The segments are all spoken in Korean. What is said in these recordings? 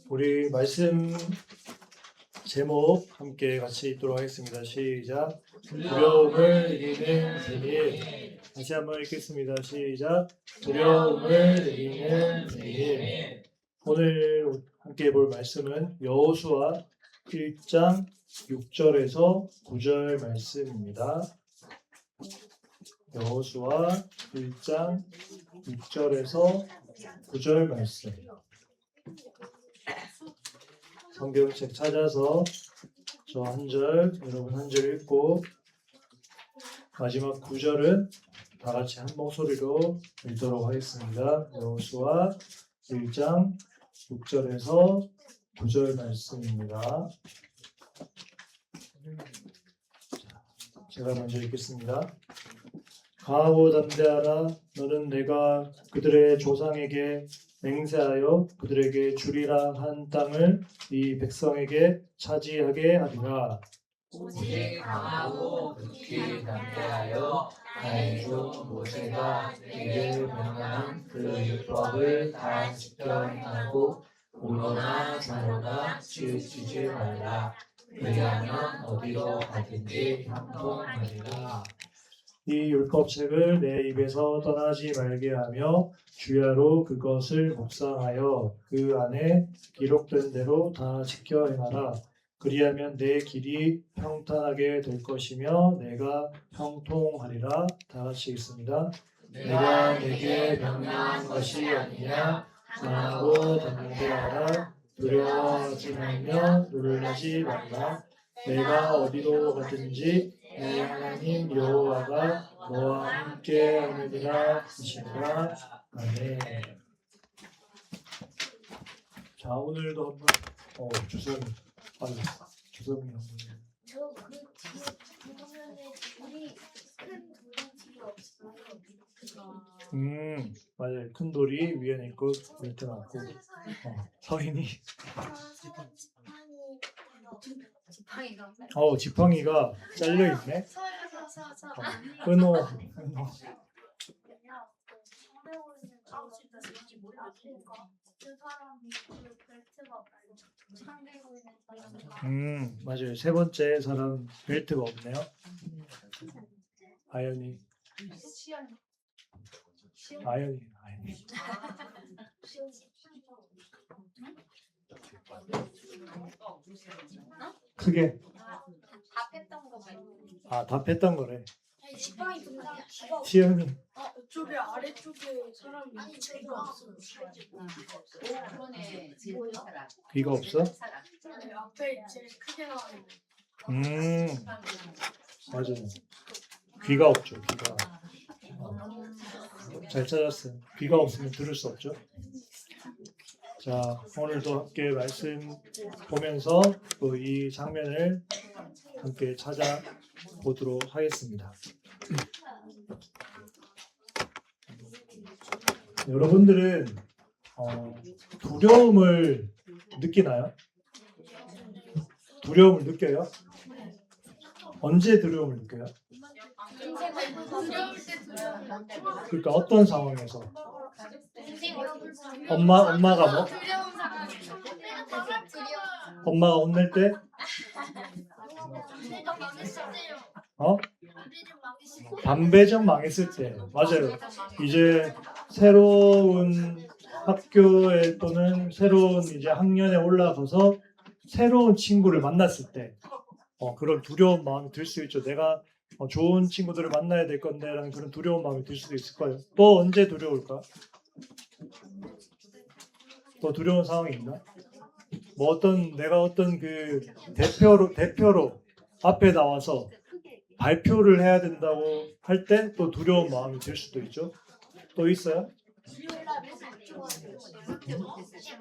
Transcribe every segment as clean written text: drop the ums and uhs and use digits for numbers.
우리 말씀 제목 함께 같이 읽도록 하겠습니다. 시작. 두려움을 이기는 비밀. 다시 한번 읽겠습니다. 시작. 두려움을 이기는 비밀. 오늘 함께 볼 말씀은 여호수아 1장 6절에서 9절 말씀입니다. 여호수아 1장 6절에서 9절 말씀. 성경책 찾아서 저 한 절, 여러분 한 절 읽고 마지막 9절은 다 같이 한 목소리로 읽도록 하겠습니다. 여호수아 1장 6절에서 9절 말씀입니다. 제가 먼저 읽겠습니다. 강하고 담대하라. 너는 내가 그들의 조상에게 맹세하여 그들에게 주리라 한 땅을 이 백성에게 차지하게 하리라. 오직 강하고 극히 담대하여 나의 종 모세가 내게 명령한 그 율법을 다 지켜 행하고 우로나 좌로나 치우치지 말라. 왜냐하면 어디로 가든지 형통하리라. 이 율법책을 내 입에서 떠나지 말게 하며 주야로 그것을 묵상하여 그 안에 기록된 대로 다 지켜 행하라. 그리하면 내 길이 평탄하게 될 것이며 내가 형통하리라. 다 같이 읽습니다. 내가 내게 명령한 것이 아니냐. 강하고 담대하라. 두려워하지 말며 놀라지 말라. 내가 어디로 가든지 내 하나님 여호와가 너와 함께 하느니라 하시니라. 아멘. 자, 오늘도 한번 주성이 빨리 주성이 한번. 저그 뒤에 보면은 돌이 큰 돌이 뒤에 없어요. 맞아요. 큰 돌이 위에 있고 밑에 있고. 서인이. 지팡이가. 지팡이가 잘려 있네. 끊어. 맞아요. 세 번째 사람 벨트가 없네요. 아연이. 크게. 답했던 거 말고. 답했던 거래. 지팡이 동작. 시연이. 이쪽에 아래쪽에 사람이 귀가 없어요. 그러네. 귀가 없어? 네, 앞에 제일 크게 나와요. 맞아요. 귀가 없죠. 귀가. 잘 찾았어요. 귀가 없으면 들을 수 없죠. 자, 오늘도 함께 말씀 보면서 또 이 장면을 함께 찾아보도록 하겠습니다. 여러분들은 두려움을 느끼나요? 두려움을 느껴요? 언제 두려움을 느껴요? 그러니까 어떤 상황에서? 엄마가 뭐? 엄마가 혼낼 때? 반배정 망했을 때. 맞아요. 이제 새로운 학교에 또는 새로운 이제 학년에 올라가서 새로운 친구를 만났을 때 그런 두려운 마음이 들 수 있죠. 내가 좋은 친구들을 만나야 될 건데라는 그런 두려운 마음이 들 수도 있을 거예요. 또 언제 두려울까? 또 두려운 상황이 있나? 내가 어떤 그 대표로 앞에 나와서 발표를 해야 된다고 할 때 또 두려운 마음이 들 수도 있죠. 또 있어요?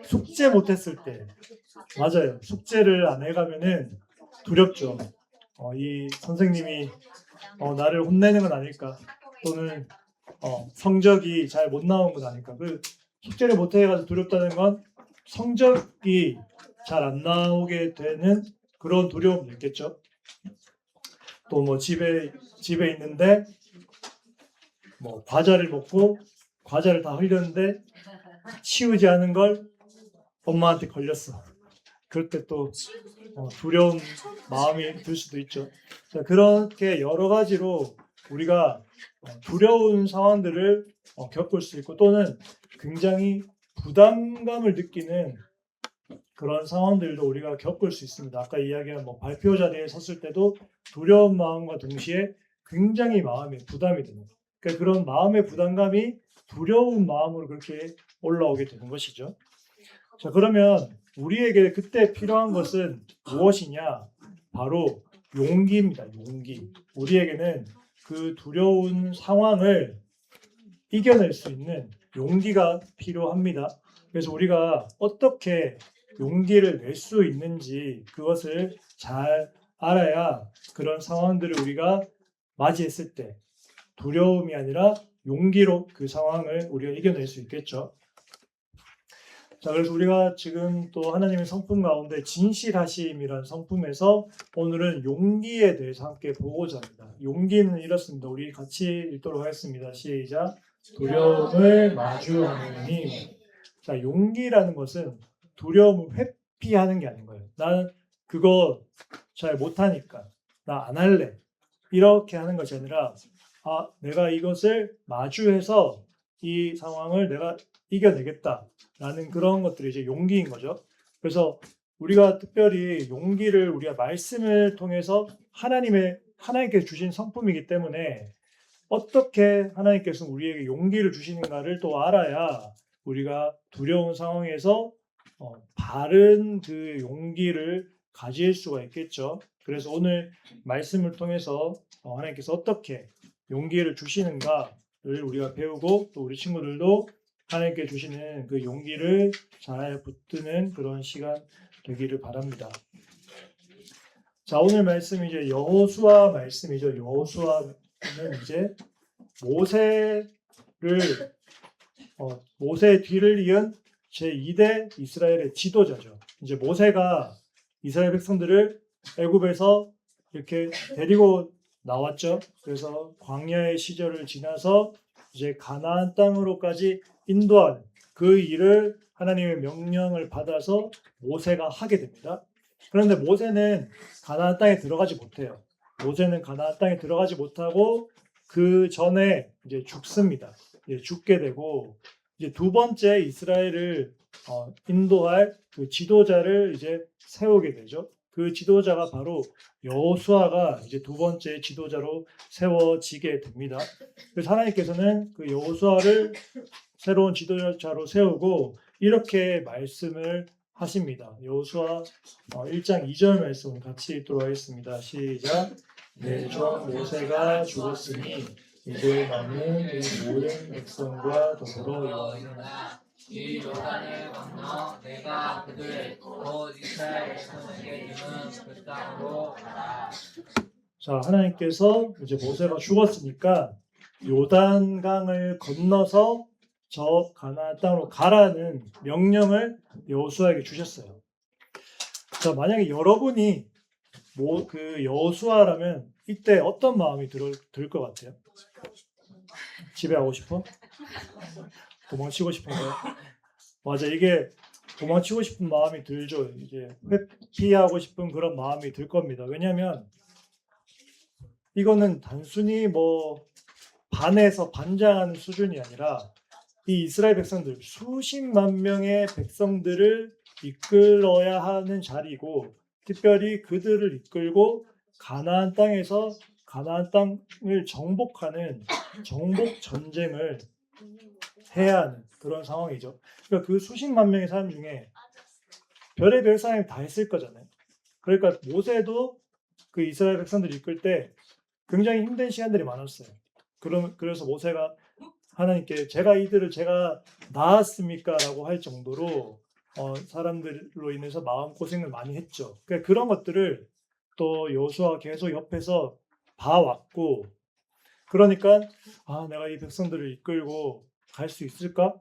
숙제 못했을 때. 맞아요. 숙제를 안 해가면은 두렵죠. 이 선생님이 나를 혼내는 건 아닐까? 또는 성적이 잘 못 나온 건 아닐까? 그 숙제를 못 해가지고 두렵다는 건 성적이 잘 안 나오게 되는 그런 두려움이 있겠죠. 또 뭐 집에 있는데 뭐 과자를 먹고 과자를 다 흘렸는데 치우지 않은 걸 엄마한테 걸렸어. 그럴 때 또 두려운 마음이 들 수도 있죠. 자, 그렇게 여러 가지로 우리가 두려운 상황들을 겪을 수 있고 또는 굉장히 부담감을 느끼는 그런 상황들도 우리가 겪을 수 있습니다. 아까 이야기한 발표 자리에 섰을 때도 두려운 마음과 동시에 굉장히 마음이 부담이 되는 거예요. 그러니까 그런 마음의 부담감이 두려운 마음으로 그렇게 올라오게 되는 것이죠. 자, 그러면 우리에게 그때 필요한 것은 무엇이냐? 바로 용기입니다. 용기. 우리에게는 그 두려운 상황을 이겨낼 수 있는 용기가 필요합니다. 그래서 우리가 어떻게 용기를 낼 수 있는지 그것을 잘 알아야 그런 상황들을 우리가 맞이했을 때 두려움이 아니라 용기로 그 상황을 우리가 이겨낼 수 있겠죠. 자, 그래서 우리가 지금 또 하나님의 성품 가운데 진실하심이라는 성품에서 오늘은 용기에 대해서 함께 보고자 합니다. 용기는 이렇습니다. 우리 같이 읽도록 하겠습니다. 시작. 두려움을 마주하는 힘. 자, 용기라는 것은 두려움을 회피하는 게 아닌 거예요. 나는 그거 잘 못하니까 나 안 할래. 이렇게 하는 것이 아니라 내가 이것을 마주해서 이 상황을 내가 이겨내겠다라는 그런 것들이 이제 용기인 거죠. 그래서 우리가 특별히 용기를 우리가 말씀을 통해서 하나님께서 주신 성품이기 때문에 어떻게 하나님께서 우리에게 용기를 주시는가를 또 알아야 우리가 두려운 상황에서 바른 그 용기를 가질 수가 있겠죠. 그래서 오늘 말씀을 통해서 하나님께서 어떻게 용기를 주시는가를 우리가 배우고 또 우리 친구들도 하나님께 주시는 그 용기를 잘 붙드는 그런 시간 되기를 바랍니다. 자, 오늘 말씀 이제 여호수아 말씀이죠. 여호수아는 이제 모세의 뒤를 이은 제2대 이스라엘의 지도자죠. 이제 모세가 이스라엘 백성들을 애굽에서 이렇게 데리고 나왔죠. 그래서 광야의 시절을 지나서 이제 가나안 땅으로까지 인도하는 그 일을 하나님의 명령을 받아서 모세가 하게 됩니다. 그런데 모세는 가나안 땅에 들어가지 못해요. 모세는 가나안 땅에 들어가지 못하고 그 전에 이제 죽습니다. 이제 죽게 되고 이제 두 번째 이스라엘을 인도할 그 지도자를 이제 세우게 되죠. 그 지도자가 바로 여호수아가 이제 두 번째 지도자로 세워지게 됩니다. 그래서 하나님께서는 그 여호수아를 새로운 지도자로 세우고 이렇게 말씀을 하십니다. 여호수아 1장 2절 말씀 같이 읽도록 하겠습니다. 시작. 내 종 모세가 죽었으니 이제 나는 이 모든 백성과 더불어 여호와나 이 요단을 건너 내가 그들 곧 이스라엘 백성에게 주는 그 땅으로 가라. 자, 하나님께서 이제 모세가 죽었으니까 요단강을 건너서 저 가나안 땅으로 가라는 명령을 여호수아에게 주셨어요. 자, 만약에 여러분이 그 여호수아라면 이때 어떤 마음이 들 것 같아요? 집에 가고 싶어? 도망치고 싶은가요? 맞아, 이게 도망치고 싶은 마음이 들죠. 이제 회피하고 싶은 그런 마음이 들 겁니다. 왜냐하면 이거는 단순히 반에서 반장하는 수준이 아니라 이 이스라엘 백성들 수십만 명의 백성들을 이끌어야 하는 자리고 특별히 그들을 이끌고 가나안 땅에서 가나안 땅을 정복하는 정복 전쟁을 해야 하는 그런 상황이죠. 그러니까 그 수십만 명의 사람 중에 별의별 사람이 다 했을 거잖아요. 그러니까 모세도 그 이스라엘 백성들을 이끌 때 굉장히 힘든 시간들이 많았어요. 그래서 모세가 하나님께 제가 낳았습니까? 라고 할 정도로 사람들로 인해서 마음고생을 많이 했죠. 그러니까 그런 것들을 또 여호수아가 계속 옆에서 봐왔고 그러니까 내가 이 백성들을 이끌고 갈 수 있을까?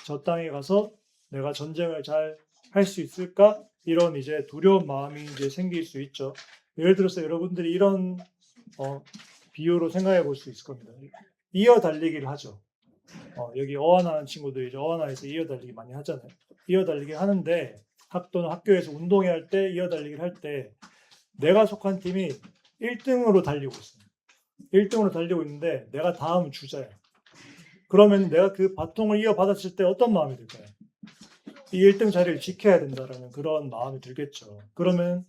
저 땅에 가서 내가 전쟁을 잘 할 수 있을까? 이런 이제 두려운 마음이 이제 생길 수 있죠. 예를 들어서 여러분들이 이런 비유로 생각해 볼 수 있을 겁니다. 이어 달리기를 하죠. 여기 어안하는 친구들이 이제 어안하에서 이어 달리기 많이 하잖아요. 이어달리기 하는데 또는 학교에서 운동회 할 때 이어달리기를 할 때 내가 속한 팀이 1등으로 달리고 있어요. 1등으로 달리고 있는데 내가 다음 주자야. 그러면 내가 그 바통을 이어받았을 때 어떤 마음이 들까요? 이 1등 자리를 지켜야 된다라는 그런 마음이 들겠죠. 그러면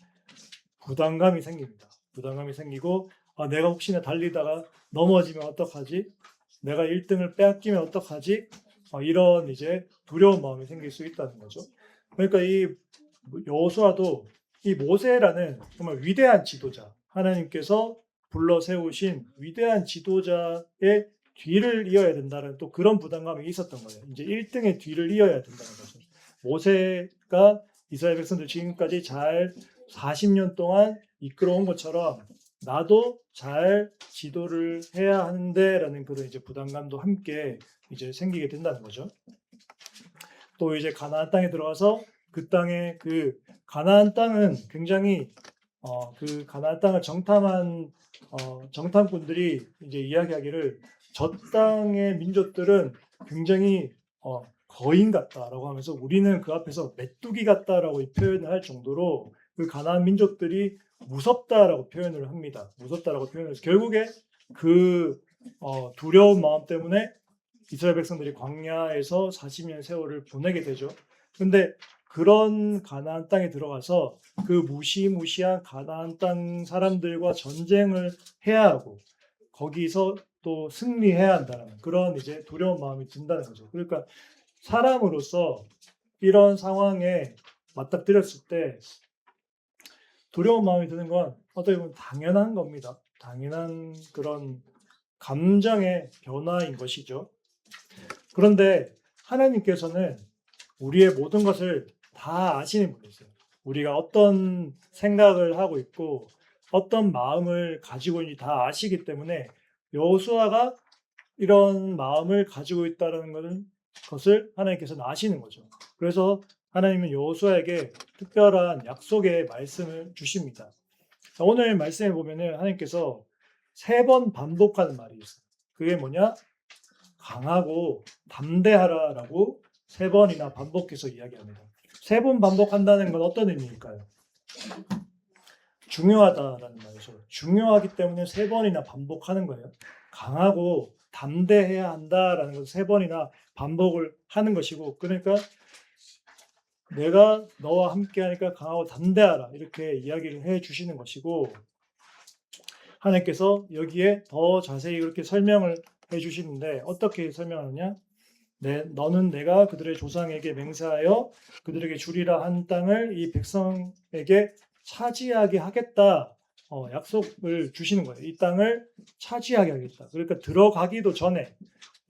부담감이 생깁니다. 부담감이 생기고 내가 혹시나 달리다가 넘어지면 어떡하지? 내가 1등을 빼앗기면 어떡하지? 이런 이제 두려운 마음이 생길 수 있다는 거죠. 그러니까 이 여호수아도 이 모세라는 정말 위대한 지도자, 하나님께서 불러 세우신 위대한 지도자의 뒤를 이어야 된다는 또 그런 부담감이 있었던 거예요. 이제 1등의 뒤를 이어야 된다는 거죠. 모세가 이스라엘 백성들 지금까지 잘 40년 동안 이끌어온 것처럼 나도 잘 지도를 해야 하는데라는 그런 이제 부담감도 함께 이제 생기게 된다는 거죠. 또 이제 가나안 땅에 들어가서 그 땅의 그 가나안 땅은 굉장히 그 가나안 땅을 정탐한 정탐꾼들이 이제 이야기하기를 저 땅의 민족들은 굉장히 거인 같다라고 하면서 우리는 그 앞에서 메뚜기 같다라고 표현을 할 정도로 그 가나안 민족들이 무섭다라고 표현을 합니다. 무섭다라고 표현해서 결국에 그 두려운 마음 때문에 이스라엘 백성들이 광야에서 40년 세월을 보내게 되죠. 근데 그런 가나안 땅에 들어가서 그 무시무시한 가나안 땅 사람들과 전쟁을 해야 하고 거기서 또 승리해야 한다는 그런 이제 두려운 마음이 든다는 거죠. 그러니까 사람으로서 이런 상황에 맞닥뜨렸을 때 두려운 마음이 드는 건 어떻게 보면 당연한 겁니다. 당연한 그런 감정의 변화인 것이죠. 그런데 하나님께서는 우리의 모든 것을 다 아시는 분이세요. 우리가 어떤 생각을 하고 있고 어떤 마음을 가지고 있는지 다 아시기 때문에 여호수아가 이런 마음을 가지고 있다는 것을 하나님께서는 아시는 거죠. 그래서 하나님은 여호수아에게 특별한 약속의 말씀을 주십니다. 오늘 말씀에 보면은 하나님께서 3번 반복하는 말이 있어요. 그게 뭐냐? 강하고 담대하라라고 3번이나 반복해서 이야기합니다. 3번 반복한다는 건 어떤 의미일까요? 중요하다라는 말이죠. 중요하기 때문에 3번이나 반복하는 거예요. 강하고 담대해야 한다라는 것을 3번이나 반복을 하는 것이고, 그러니까 내가 너와 함께 하니까 강하고 담대하라 이렇게 이야기를 해 주시는 것이고, 하나님께서 여기에 더 자세히 그렇게 설명을 해 주시는데 어떻게 설명하느냐? 너는 내가 그들의 조상에게 맹세하여 그들에게 주리라 한 땅을 이 백성에게 차지하게 하겠다. 약속을 주시는 거예요. 이 땅을 차지하게 하겠다. 그러니까 들어가기도 전에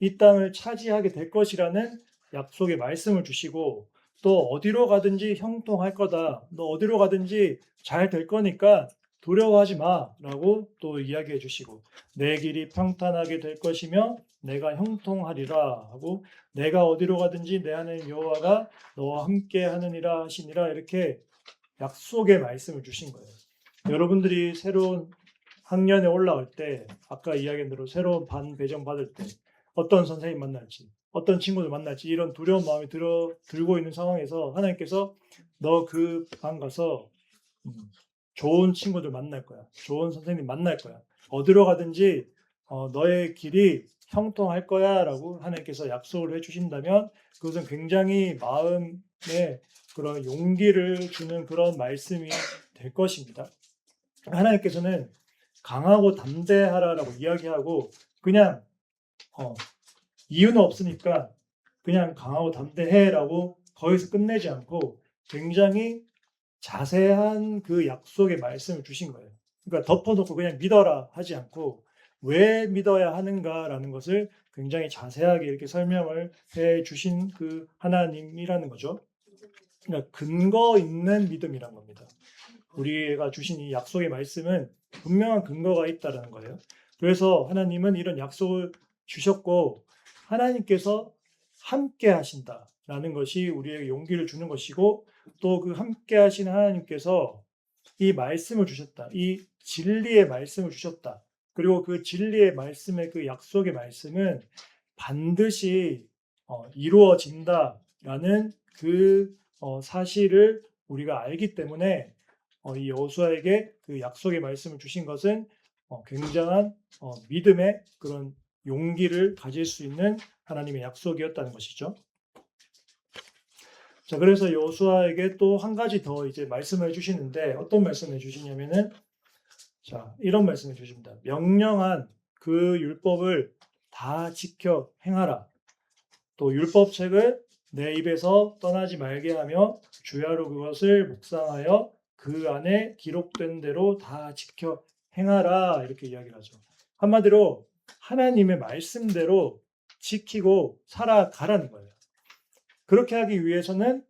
이 땅을 차지하게 될 것이라는 약속의 말씀을 주시고, 또 어디로 가든지 형통할 거다. 너 어디로 가든지 잘 될 거니까 두려워하지 마라고 또 이야기해 주시고, 내 길이 평탄하게 될 것이며 내가 형통하리라 하고, 내가 어디로 가든지 내 하나님 여호와가 너와 함께 하느니라 하시니라, 이렇게 약속의 말씀을 주신 거예요. 여러분들이 새로운 학년에 올라갈 때, 아까 이야기한 대로 새로운 반 배정 받을 때 어떤 선생님 만날지, 어떤 친구들 만날지 이런 두려운 마음이 들고 있는 상황에서 하나님께서 너 그 반 가서 좋은 친구들 만날 거야. 좋은 선생님 만날 거야. 어디로 가든지 너의 길이 형통할 거야 라고 하나님께서 약속을 해주신다면 그것은 굉장히 마음에 그런 용기를 주는 그런 말씀이 될 것입니다. 하나님께서는 강하고 담대하라라고 이야기하고 그냥 이유는 없으니까 그냥 강하고 담대해라고 거기서 끝내지 않고 굉장히 자세한 그 약속의 말씀을 주신 거예요. 그러니까 덮어놓고 그냥 믿어라 하지 않고 왜 믿어야 하는가라는 것을 굉장히 자세하게 이렇게 설명을 해 주신 그 하나님이라는 거죠. 그러니까 근거 있는 믿음이란 겁니다. 우리가 주신 이 약속의 말씀은 분명한 근거가 있다는 거예요. 그래서 하나님은 이런 약속을 주셨고 하나님께서 함께 하신다라는 것이 우리에게 용기를 주는 것이고, 또 그 함께 하시는 하나님께서 이 말씀을 주셨다. 이 진리의 말씀을 주셨다. 그리고 그 진리의 말씀의 그 약속의 말씀은 반드시 이루어진다라는 그 사실을 우리가 알기 때문에 이 여호수아에게 그 약속의 말씀을 주신 것은 굉장한 믿음의 그런 용기를 가질 수 있는 하나님의 약속이었다는 것이죠. 자, 그래서 여호수아에게 또 한 가지 더 이제 말씀을 주시는데 어떤 말씀을 주시냐면은 자, 이런 말씀을 주십니다. 명령한 그 율법을 다 지켜 행하라. 또 율법책을 내 입에서 떠나지 말게 하며 주야로 그것을 묵상하여 그 안에 기록된 대로 다 지켜 행하라. 이렇게 이야기를 하죠. 한마디로 하나님의 말씀대로 지키고 살아가라는 거예요. 그렇게 하기 위해서는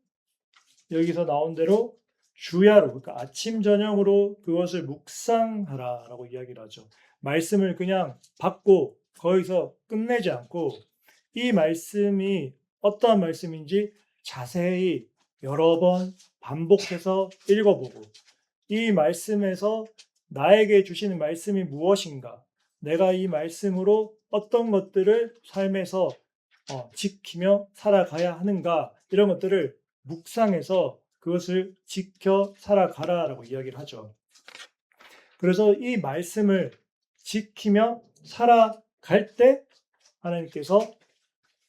여기서 나온 대로 주야로, 그러니까 아침 저녁으로 그것을 묵상하라라고 이야기를 하죠. 말씀을 그냥 받고 거기서 끝내지 않고 이 말씀이 어떠한 말씀인지 자세히 여러 번 반복해서 읽어보고 이 말씀에서 나에게 주시는 말씀이 무엇인가, 내가 이 말씀으로 어떤 것들을 삶에서 지키며 살아가야 하는가, 이런 것들을 묵상해서 그것을 지켜 살아가라라고 이야기를 하죠. 그래서 이 말씀을 지키며 살아갈 때 하나님께서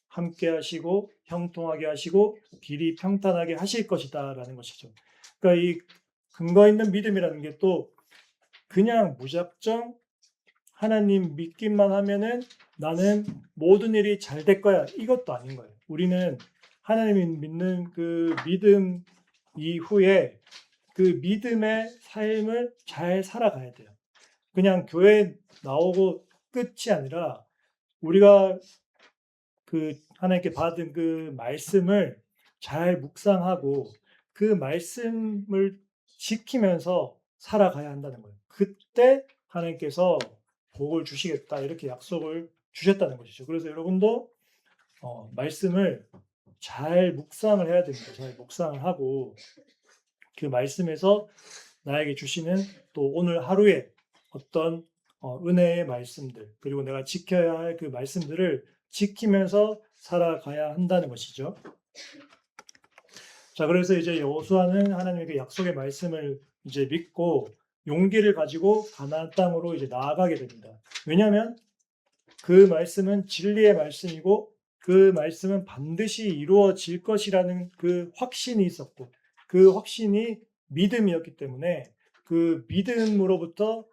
함께 하시고 형통하게 하시고 길이 평탄하게 하실 것이다 라는 것이죠. 그러니까 이 근거 있는 믿음이라는 게 또 그냥 무작정 하나님 믿기만 하면은 나는 모든 일이 잘 될 거야, 이것도 아닌 거예요. 우리는 하나님 믿는 그 믿음 이후에 그 믿음의 삶을 잘 살아가야 돼요. 그냥 교회 나오고 끝이 아니라 우리가 그 하나님께 받은 그 말씀을 잘 묵상하고 그 말씀을 지키면서 살아가야 한다는 거예요. 그때 하나님께서 복을 주시겠다, 이렇게 약속을 주셨다는 것이죠. 그래서 여러분도 말씀을 잘 묵상을 해야 됩니다. 잘 묵상을 하고 그 말씀에서 나에게 주시는 또 오늘 하루에 어떤 은혜의 말씀들, 그리고 내가 지켜야 할 그 말씀들을 지키면서 살아가야 한다는 것이죠. 자, 그래서 이제 여호수아는 하나님에게 약속의 말씀을 이제 믿고 용기를 가지고 가나안 땅으로 이제 나아가게 됩니다. 왜냐하면 그 말씀은 진리의 말씀이고 그 말씀은 반드시 이루어질 것이라는 그 확신이 있었고 그 확신이 믿음이었기 때문에 그 믿음으로부터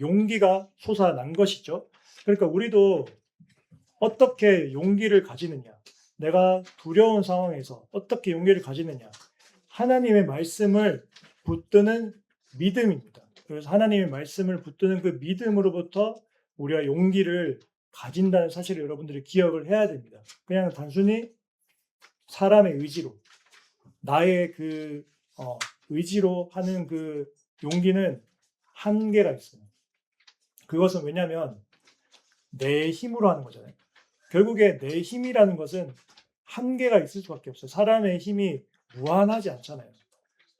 용기가 솟아난 것이죠. 그러니까 우리도 어떻게 용기를 가지느냐, 내가 두려운 상황에서 어떻게 용기를 가지느냐, 하나님의 말씀을 붙드는 믿음입니다. 그래서 하나님의 말씀을 붙드는 그 믿음으로부터 우리가 용기를 가진다는 사실을 여러분들이 기억을 해야 됩니다. 그냥 단순히 사람의 의지로, 나의 그 의지로 하는 그 용기는 한계가 있어요. 그것은 왜냐하면 내 힘으로 하는 거잖아요. 결국에 내 힘이라는 것은 한계가 있을 수밖에 없어요. 사람의 힘이 무한하지 않잖아요.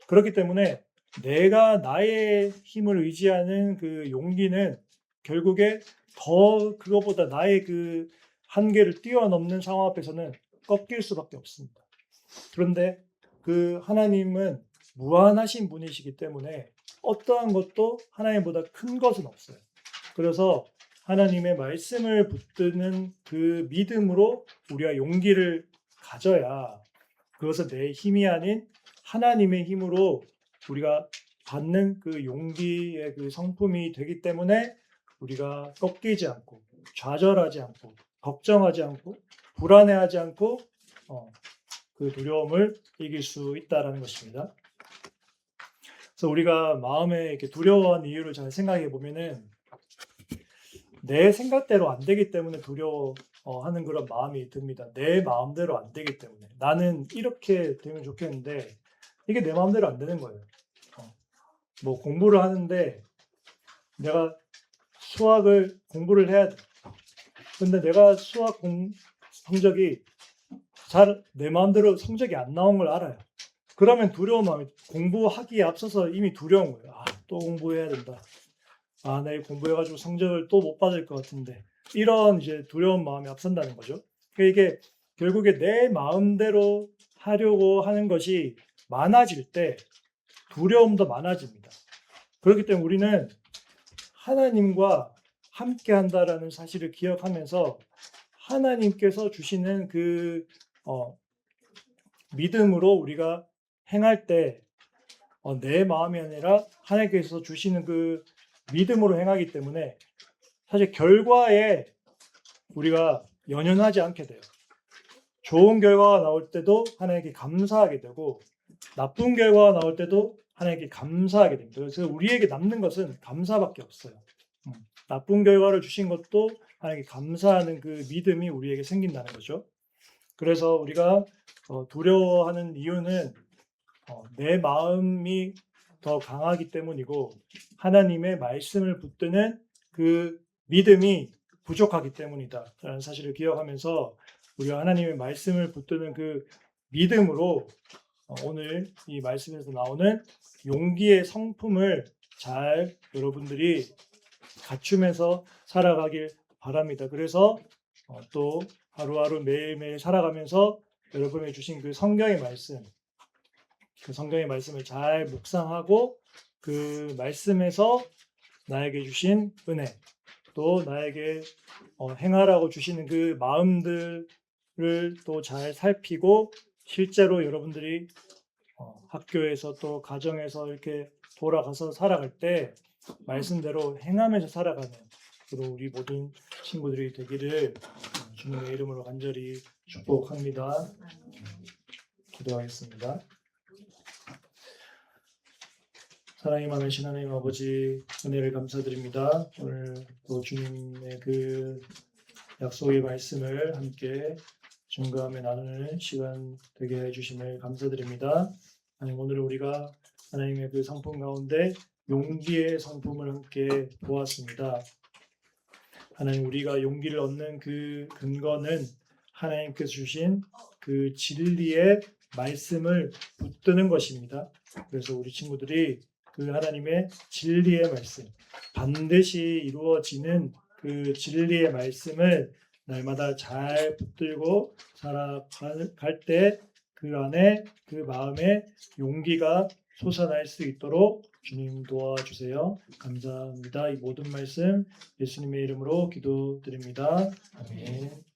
그렇기 때문에 내가 나의 힘을 의지하는 그 용기는 결국에 더 그거보다 나의 그 한계를 뛰어넘는 상황 앞에서는 꺾일 수밖에 없습니다. 그런데 그 하나님은 무한하신 분이시기 때문에 어떠한 것도 하나님보다 큰 것은 없어요. 그래서 하나님의 말씀을 붙드는 그 믿음으로 우리가 용기를 가져야 그것은 내 힘이 아닌 하나님의 힘으로 우리가 받는 그 용기의 그 성품이 되기 때문에 우리가 꺾이지 않고 좌절하지 않고 걱정하지 않고 불안해하지 않고 그 두려움을 이길 수 있다라는 것입니다. 그래서 우리가 마음에 이렇게 두려워하는 이유를 잘 생각해 보면은 내 생각대로 안 되기 때문에 두려워하는 그런 마음이 듭니다. 내 마음대로 안 되기 때문에 나는 이렇게 되면 좋겠는데 이게 내 마음대로 안 되는 거예요. 뭐 공부를 하는데 내가 수학을 공부를 해야 돼. 근데 내가 수학 성적이 잘 내 마음대로 성적이 안 나온 걸 알아요. 그러면 두려운 마음이 공부하기에 앞서서 이미 두려운 거예요. 또 공부해야 된다. 내일 공부해가지고 성적을 또 못 받을 것 같은데 이런 이제 두려운 마음이 앞선다는 거죠. 그러니까 이게 결국에 내 마음대로 하려고 하는 것이 많아질 때 두려움도 많아집니다. 그렇기 때문에 우리는 하나님과 함께 한다라는 사실을 기억하면서 하나님께서 주시는 그 믿음으로 우리가 행할 때 내 마음이 아니라 하나님께서 주시는 그 믿음으로 행하기 때문에 사실 결과에 우리가 연연하지 않게 돼요. 좋은 결과가 나올 때도 하나님께 감사하게 되고 나쁜 결과가 나올 때도 하나님께 감사하게 됩니다. 그래서 우리에게 남는 것은 감사밖에 없어요. 나쁜 결과를 주신 것도 하나님께 감사하는 그 믿음이 우리에게 생긴다는 거죠. 그래서 우리가 두려워하는 이유는 내 마음이 더 강하기 때문이고 하나님의 말씀을 붙드는 그 믿음이 부족하기 때문이다 라는 사실을 기억하면서 우리가 하나님의 말씀을 붙드는 그 믿음으로 오늘 이 말씀에서 나오는 용기의 성품을 잘 여러분들이 갖추면서 살아가길 바랍니다. 그래서 또 하루하루 매일매일 살아가면서 여러분이 주신 그 성경의 말씀, 그 성경의 말씀을 잘 묵상하고 그 말씀에서 나에게 주신 은혜, 또 나에게 행하라고 주시는 그 마음들을 또 잘 살피고 실제로 여러분들이 학교에서 또 가정에서 이렇게 돌아가서 살아갈 때 말씀대로 행하면서 살아가는 그런 우리 모든 친구들이 되기를 주님의 이름으로 간절히 축복합니다. 기도하겠습니다. 사랑이 많으신 하나님 아버지 은혜를 감사드립니다. 오늘 또 주님의 그 약속의 말씀을 함께 증거하며 나누는 시간 되게 해주심을 감사드립니다. 하나님 오늘 우리가 하나님의 그 성품 가운데 용기의 성품을 함께 보았습니다. 하나님 우리가 용기를 얻는 그 근거는 하나님께서 주신 그 진리의 말씀을 붙드는 것입니다. 그래서 우리 친구들이 그 하나님의 진리의 말씀, 반드시 이루어지는 그 진리의 말씀을 날마다 잘 붙들고 살아갈 때 그 안에 그 마음에 용기가 솟아날 수 있도록 주님 도와주세요. 감사합니다. 이 모든 말씀 예수님의 이름으로 기도드립니다. 아멘.